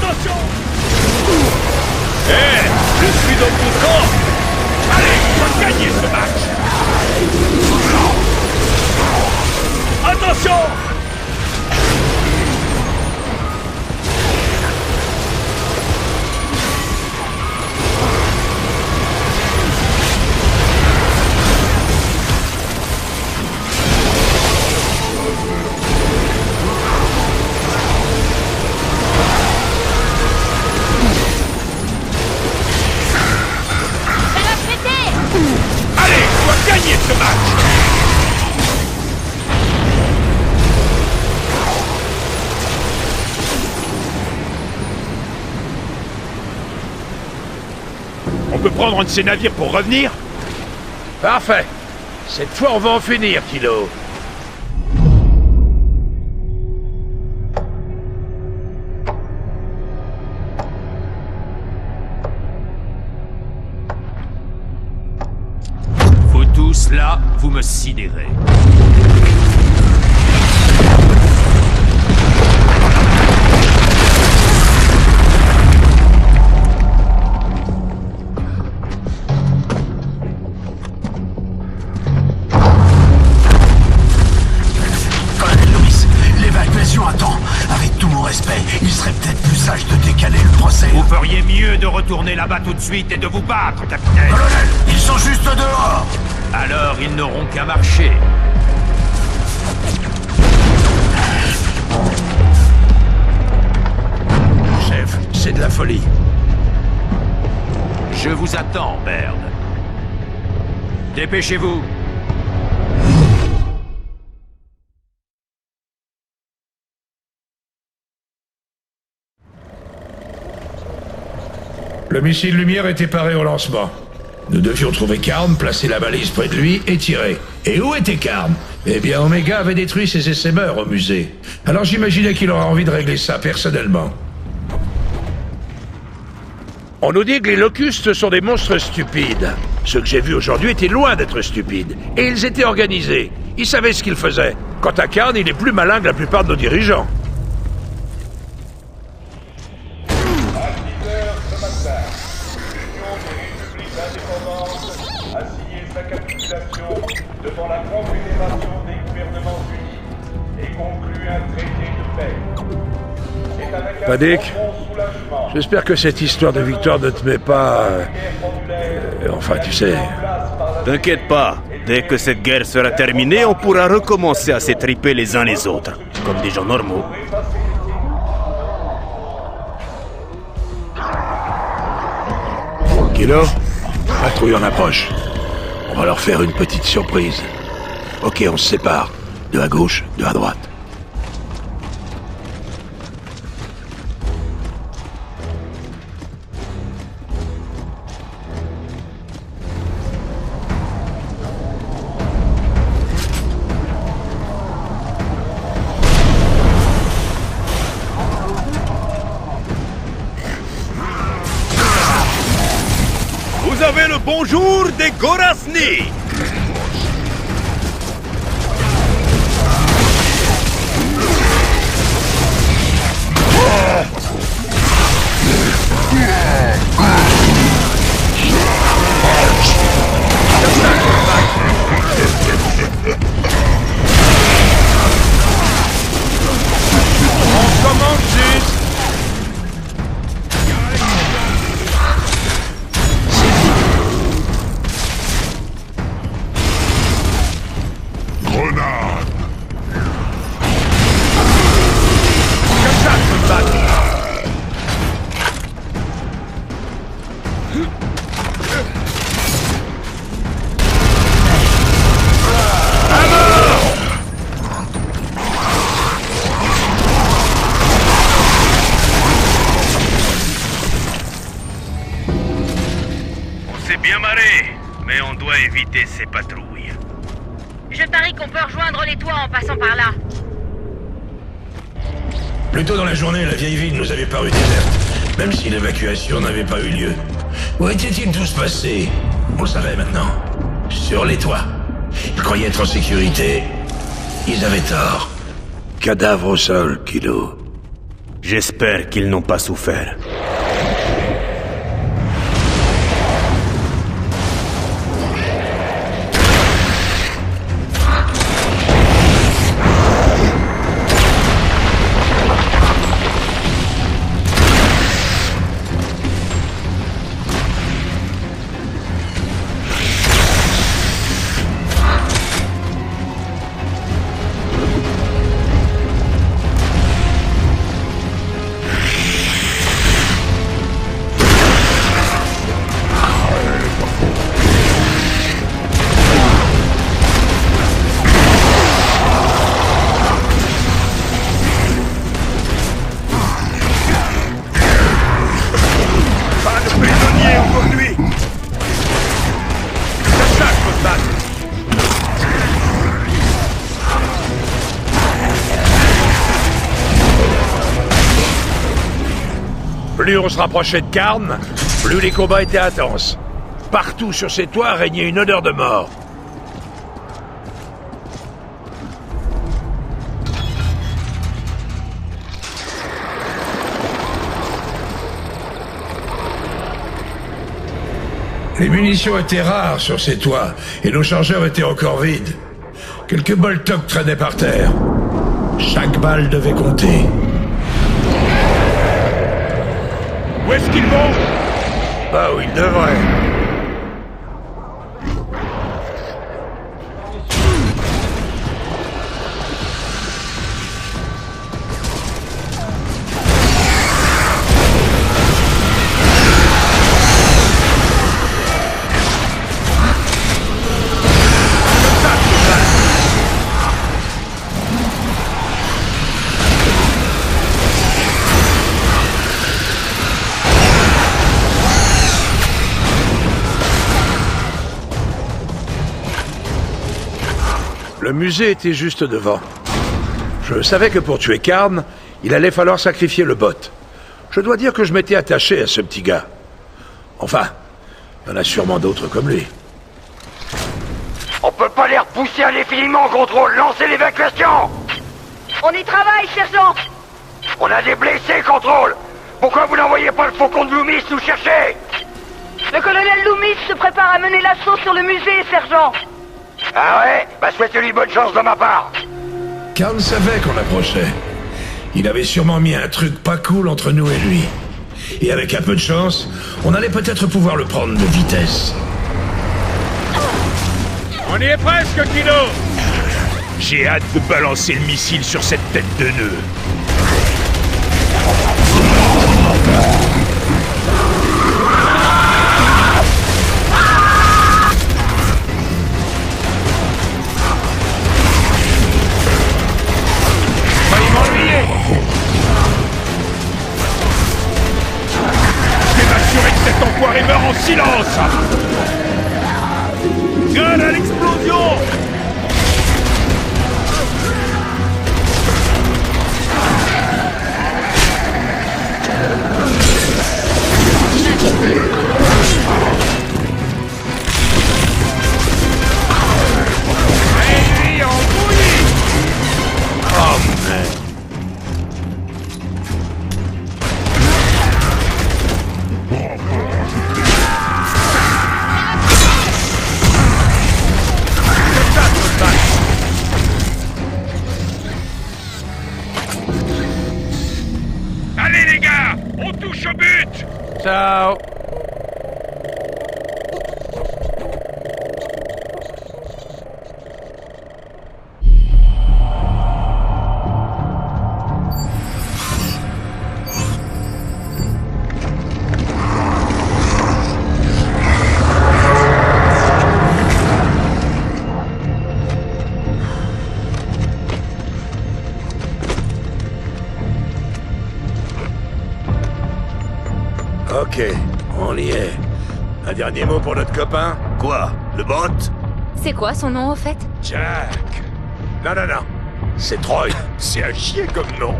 Attention! Je suis dans ton camp! Allez, on va gagner ce match! Attention! Allez, on va gagner ce match! On peut prendre un de ces navires pour revenir? Parfait. Cette fois, on va en finir, Kilo. Vous tous là, vous me sidérez. Il serait peut-être plus sage de décaler le procès. Vous feriez mieux de retourner là-bas tout de suite et de vous battre, capitaine. Colonel, ils sont juste dehors. Alors ils n'auront qu'à marcher. Chef, c'est de la folie. Je vous attends, Baird. Dépêchez-vous. Le missile lumière était paré au lancement. Nous devions trouver Karn, placer la balise près de lui et tirer. Et où était Karn? Eh bien, Omega avait détruit ses essaimeurs au musée. Alors j'imaginais qu'il aurait envie de régler ça personnellement. On nous dit que les locustes sont des monstres stupides. Ceux que j'ai vus aujourd'hui étaient loin d'être stupides. Et ils étaient organisés. Ils savaient ce qu'ils faisaient. Quant à Karn, il est plus malin que la plupart de nos dirigeants. Devant la Confédération des gouvernements unis et conclut un traité de paix. C'est avec un Padik, profond soulagement. j'espère que cette histoire de victoire ne te met pas... enfin, tu sais... T'inquiète pas, dès que cette guerre sera terminée, on pourra recommencer à s'étriper les uns les autres, comme des gens normaux. Kilo, patrouille en approche. On va leur faire une petite surprise. Ok, on se sépare. Deux à gauche, deux à droite. Vous avez le bonjour des Gorasni! On commence juste. Grenade! Comme ça, je peux me battre. On s'est bien marré, mais on doit éviter ces patrouilles. Je parie qu'on peut rejoindre les toits en passant par là. Plus tôt dans la journée, la vieille ville nous avait paru déserte, même si l'évacuation n'avait pas eu lieu. Où étaient-ils tous passés? On le savait maintenant. Sur les toits. Ils croyaient être en sécurité. Ils avaient tort. Cadavre au sol, Kilo. J'espère qu'ils n'ont pas souffert. Plus on se rapprochait de Karn, plus les combats étaient intenses. Partout sur ces toits régnait une odeur de mort. Les munitions étaient rares sur ces toits, et nos chargeurs étaient encore vides. Quelques boltocs traînaient par terre. Chaque balle devait compter. Où est-ce qu'ils vont? Bah où ils devraient. Le musée était juste devant. Je savais que pour tuer Karn, il allait falloir sacrifier le bot. Je dois dire que je m'étais attaché à ce petit gars. Enfin, il y en a sûrement d'autres comme lui. On peut pas les repousser indéfiniment, contrôle. Lancez l'évacuation. On y travaille, sergent. On a des blessés, contrôle. Pourquoi vous n'envoyez pas le faucon de Loomis nous chercher? Le colonel Loomis se prépare à mener l'assaut sur le musée, sergent. Ah ouais? Bah souhaitez-lui bonne chance de ma part. Karn savait qu'on approchait. Il avait sûrement mis un truc pas cool entre nous et lui. Et avec un peu de chance, on allait peut-être pouvoir le prendre de vitesse. On y est presque, Kino. J'ai hâte de balancer le missile sur cette tête de nœud. Cet enfoiré meurt en silence! Gueule à l'explosion! Et lui en bouillie! Oh merde! Allez les gars, on touche au but! Ciao! Ok, on y est. Un dernier mot pour notre copain? Quoi? Le bot? C'est quoi son nom au fait? Jack. Non, non, non. C'est Troy. C'est un chien comme nom.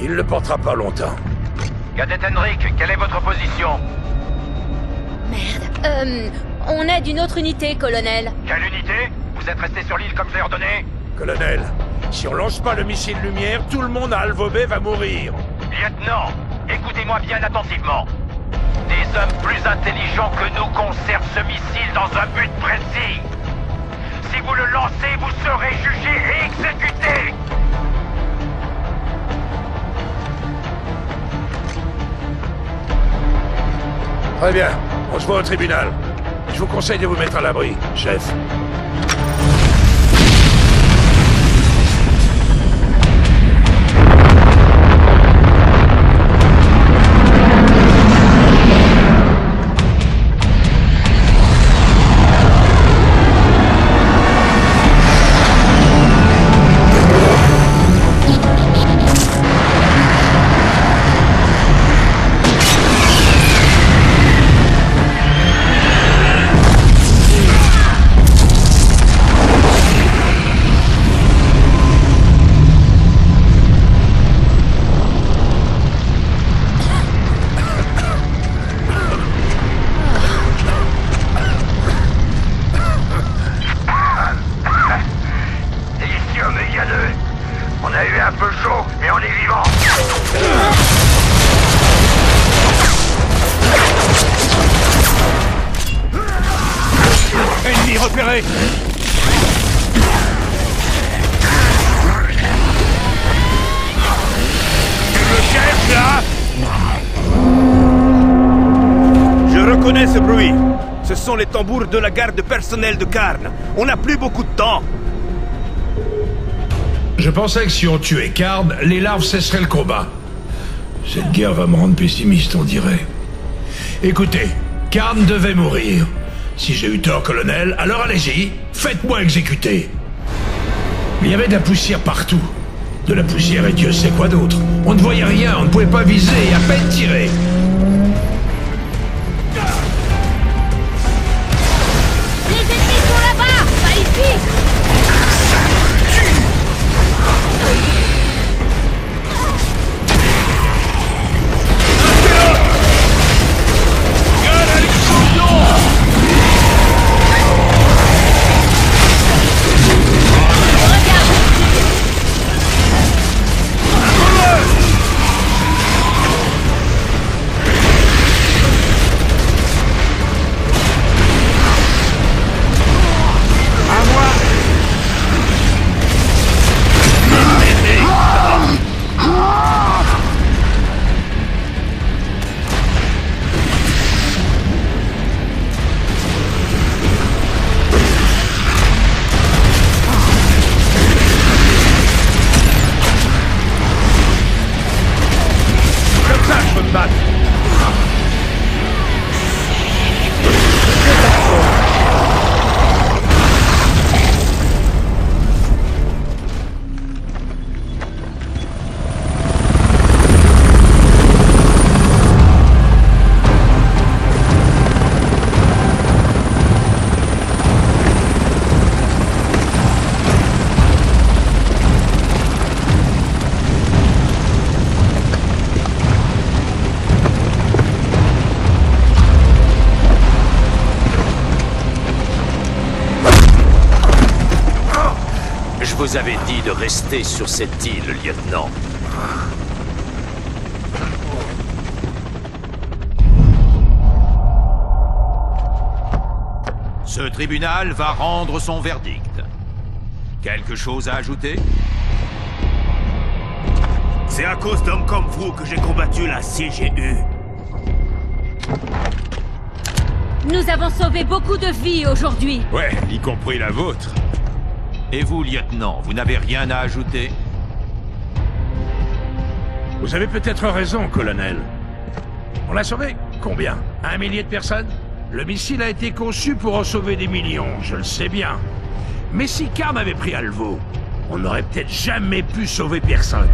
Il le portera pas longtemps. Cadet Henrik, quelle est votre position? On est d'une autre unité, colonel. Quelle unité? Vous êtes resté sur l'île comme je l'ai ordonné? Colonel, si on lance pas le missile lumière, tout le monde à Alvobé va mourir. Lieutenant, écoutez-moi bien attentivement. Des hommes plus intelligents que nous conservent ce missile dans un but précis. Si vous le lancez, vous serez jugé et exécuté. Très bien, on se voit au tribunal. Je vous conseille de vous mettre à l'abri, chef. repéré. Tu me cherches, là? Je reconnais ce bruit. Ce sont les tambours de la garde personnelle de Karn. On n'a plus beaucoup de temps. Je pensais que si on tuait Karn, les larves cesseraient le combat. Cette guerre va me rendre pessimiste, on dirait. Écoutez, Karn devait mourir. Si j'ai eu tort, colonel, alors allez-y, faites-moi exécuter. Mais il y avait de la poussière partout. De la poussière et Dieu sait quoi d'autre. On ne voyait rien, on ne pouvait pas viser et à peine tirer. Les ennemis sont là-bas, pas ici. Je vous avais dit de rester sur cette île, lieutenant. Ce tribunal va rendre son verdict. Quelque chose à ajouter? C'est à cause d'hommes comme vous que j'ai combattu la CGU. Nous avons sauvé beaucoup de vies aujourd'hui. Ouais, y compris la vôtre. Et vous, lieutenant, vous n'avez rien à ajouter? Vous avez peut-être raison, colonel. On l'a sauvé combien? 1 millier de personnes? Le missile a été conçu pour en sauver des millions, je le sais bien. Mais si Karn avait pris Alvo, on n'aurait peut-être jamais pu sauver personne.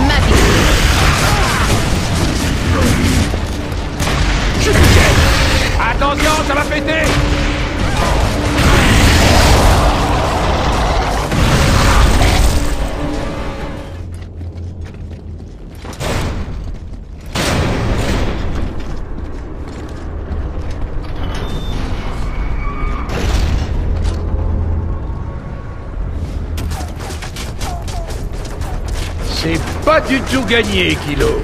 ma victoire. Attention, ça va péter! C'est pas du tout gagné, Kilo.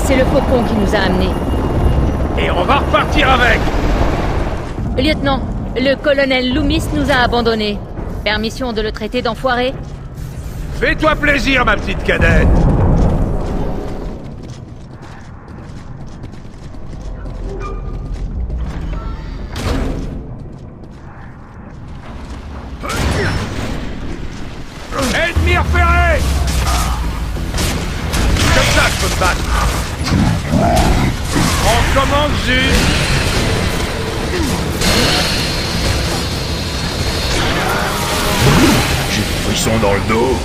C'est le faucon qui nous a amenés. Et on va repartir avec. Lieutenant, le colonel Loomis nous a abandonnés. Permission de le traiter d'enfoiré? Fais-toi plaisir, ma petite cadette. Ennemi repéré! Comme ça, je peux me battre. On commande juste. J'ai des frissons dans le dos.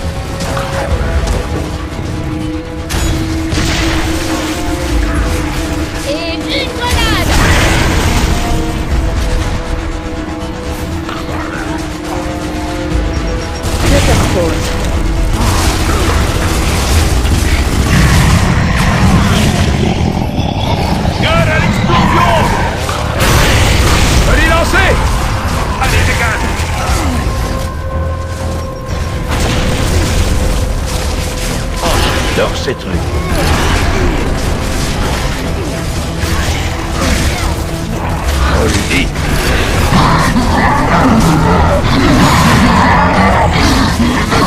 Et une grenade! Je te repose. Garde à l'explosion! Allez, lancez! Allez, dégage! J'adore ces trucs. Oh, lui dit.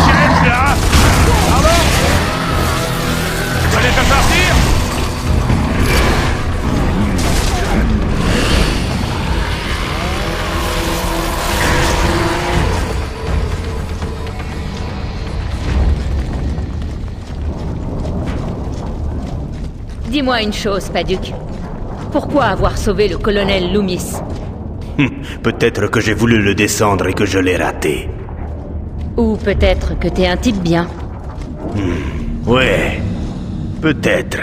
Qu'est-ce là? Pardon? Vous allez pas partir? Dis-moi une chose, Paduc. Pourquoi avoir sauvé le colonel Loomis? Peut-être que j'ai voulu le descendre et que je l'ai raté. Ou peut-être que t'es un type bien. Ouais, peut-être.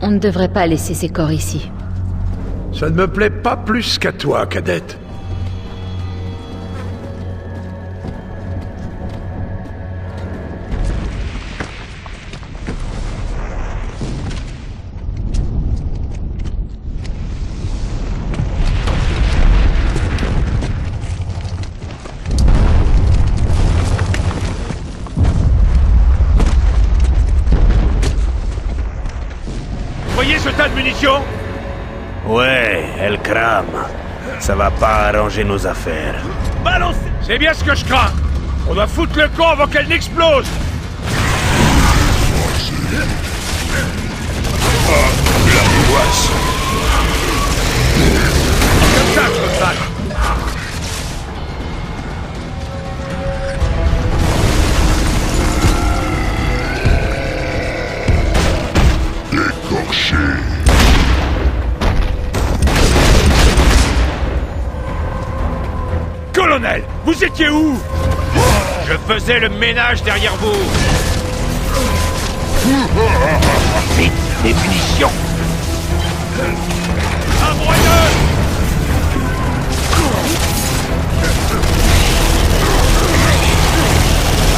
On ne devrait pas laisser ces corps ici. Ça ne me plaît pas plus qu'à toi, cadette. Voyez ce tas de munitions? Ouais, elle crame. Ça va pas arranger nos affaires. Balancez! C'est bien ce que je crains. On doit foutre le camp avant qu'elle n'explose. L'angoisse. Comme ça, je peux me battre. Écorché. Colonel, vous étiez où? Je faisais le ménage derrière vous. Vite, des munitions.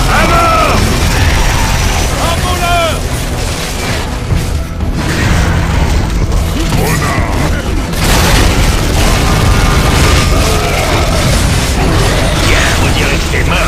À mort! Envoie-le! Bien, vous direz que c'est mort.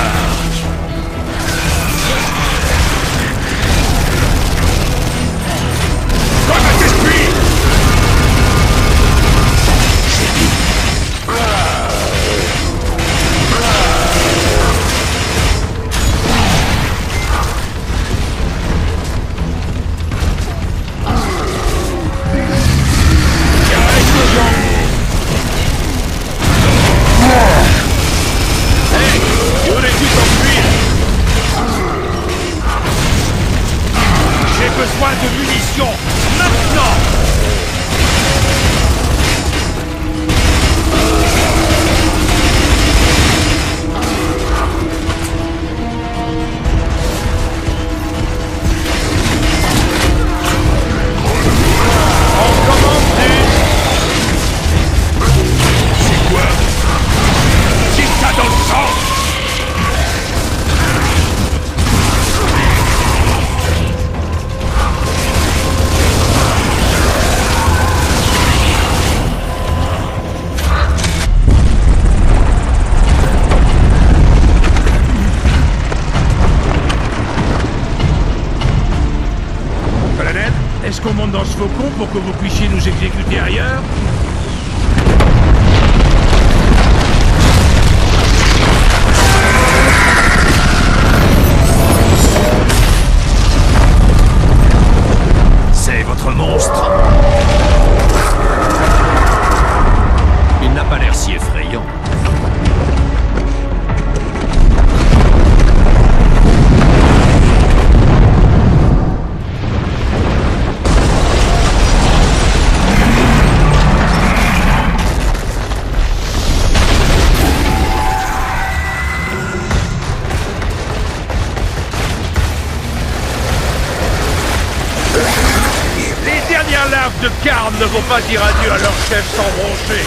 besoin de munitions, maintenant! Est-ce qu'on monte dans ce faucon pour que vous puissiez nous exécuter ailleurs? C'est votre monstre. Il n'a pas l'air si effrayant. Les larves de Karn ne vont pas dire adieu à leur chef sans broncher.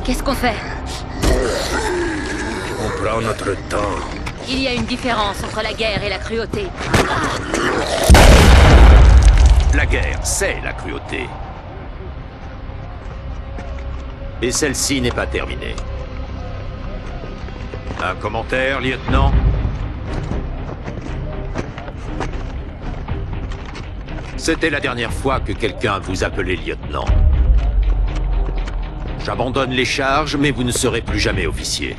Qu'est-ce qu'on fait? On prend notre temps. Il y a une différence entre la guerre et la cruauté. La guerre, c'est la cruauté. Et celle-ci n'est pas terminée. Un commentaire, lieutenant? C'était la dernière fois que quelqu'un vous appelait lieutenant. J'abandonne les charges, mais vous ne serez plus jamais officier.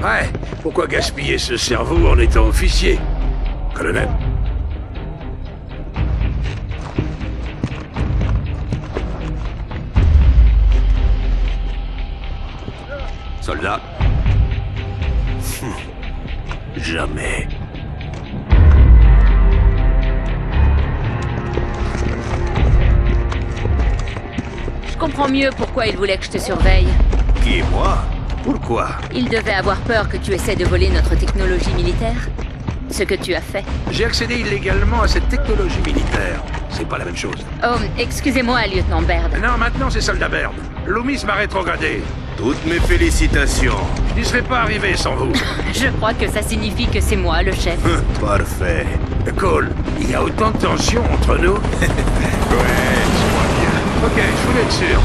Ouais, pourquoi gaspiller ce cerveau en étant officier, colonel? Soldat? Jamais. Je comprends mieux pourquoi il voulait que je te surveille. Qui, moi? Pourquoi? Il devait avoir peur que tu essaies de voler notre technologie militaire. Ce que tu as fait. J'ai accédé illégalement à cette technologie militaire. C'est pas la même chose. Oh, excusez-moi, lieutenant Baird. Non, maintenant c'est soldat Baird. Loomis m'a rétrogradé. Toutes mes félicitations. Je n'y serais pas arrivé sans vous. Je crois que ça signifie que c'est moi, le chef. Parfait. Cole, il y a autant de tension entre nous? Ouais, je crois bien. Ok, je voulais être sûr.